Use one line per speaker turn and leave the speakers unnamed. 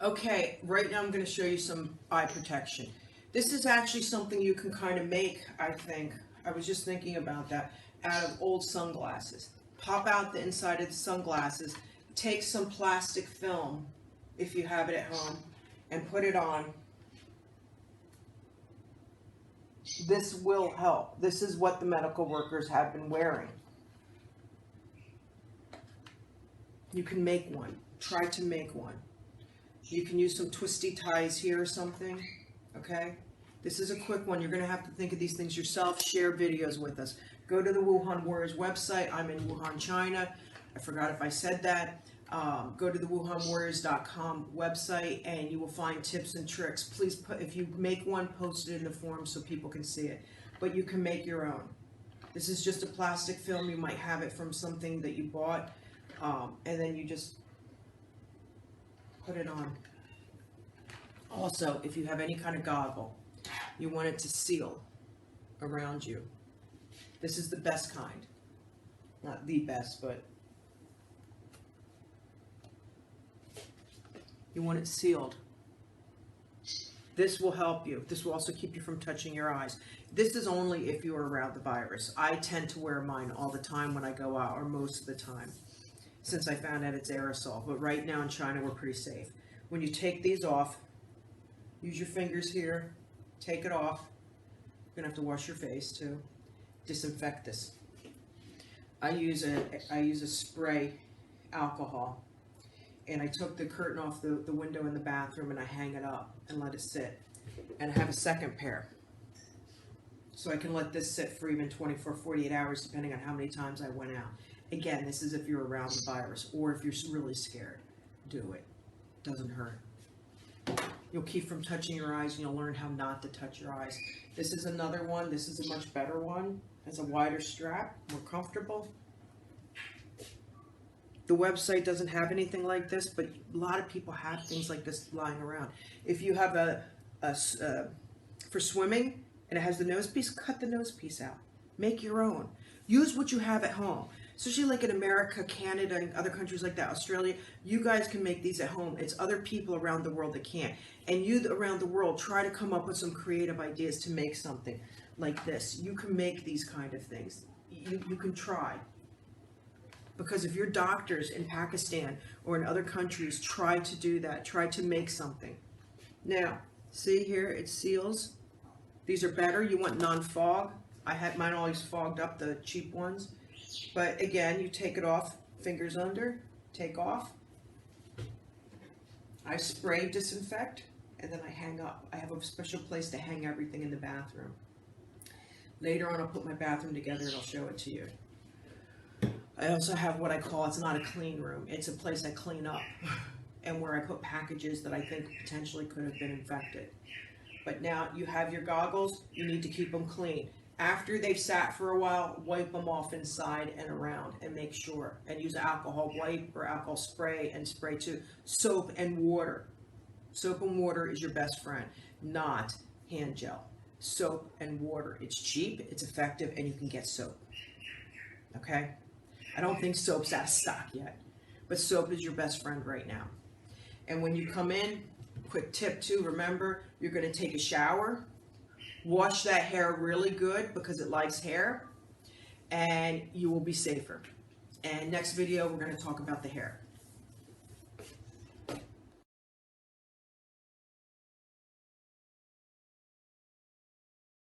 Okay, right now I'm going to show you some eye protection. This is actually something you can kind of make, I think. I was just thinking about that, out of old sunglasses. Pop out the inside of the sunglasses, take some plastic film, if you have it at home, and put it on. This will help. This is what the medical workers have been wearing. You can make one. Try to make one. You can use some twisty ties here or something, okay? This is a quick one. You're going to have to think of these things yourself. Share videos with us. Go to the Wuhan Warriors website. I'm in Wuhan, China. I forgot if I said that. Go to the WuhanWarriors.com website and you will find tips and tricks. Please, if you make one, post it in the forum so people can see it. But you can make your own. This is just a plastic film. You might have it from something that you bought, and then you just put it on. Also, if you have any kind of goggle, you want it to seal around you. This is the best kind. Not the best, but you want it sealed. This will help you. This will also keep you from touching your eyes. This is only if you are around the virus. I tend to wear mine all the time when I go out, or most of the time, since I found out it's aerosol. But right now in China, we're pretty safe. When you take these off, use your fingers here, take it off. You're gonna have to wash your face too. Disinfect this. I use a spray alcohol, and I took the curtain off the window in the bathroom and I hang it up and let it sit. And I have a second pair. So I can let this sit for even 24, 48 hours depending on how many times I went out. Again, this is if you're around the virus or if you're really scared. Do it. Doesn't hurt. You'll keep from touching your eyes and you'll learn how not to touch your eyes. This is another one. This is a much better one. It's a wider strap, more comfortable. The website doesn't have anything like this, but a lot of people have things like this lying around. If you have for swimming and it has the nose piece, cut the nose piece out. Make your own. Use what you have at home. Especially like in America, Canada, and other countries like that, Australia, you guys can make these at home. It's other people around the world that can't. And you around the world, try to come up with some creative ideas to make something like this. You can make these kind of things. You can try. Because if your doctors in Pakistan or in other countries try to do that, try to make something. Now, see here, it seals. These are better. You want non-fog. I had mine always fogged up, the cheap ones. But again, you take it off, fingers under, take off. I spray disinfect, and then I hang up. I have a special place to hang everything in the bathroom. Later on, I'll put my bathroom together and I'll show it to you. I also have what I call, it's not a clean room. It's a place I clean up and where I put packages that I think potentially could have been infected. But now you have your goggles, you need to keep them clean. After they've sat for a while, wipe them off inside and around and make sure. And use alcohol wipe or alcohol spray and spray too. Soap and water. Soap and water is your best friend, not hand gel. Soap and water. It's cheap, it's effective, and you can get soap. Okay? I don't think soap's out of stock yet, but soap is your best friend right now. And when you come in, quick tip too, remember, you're going to take a shower. Wash that hair really good because it likes hair, and you will be safer. And next video, we're going to talk about the hair.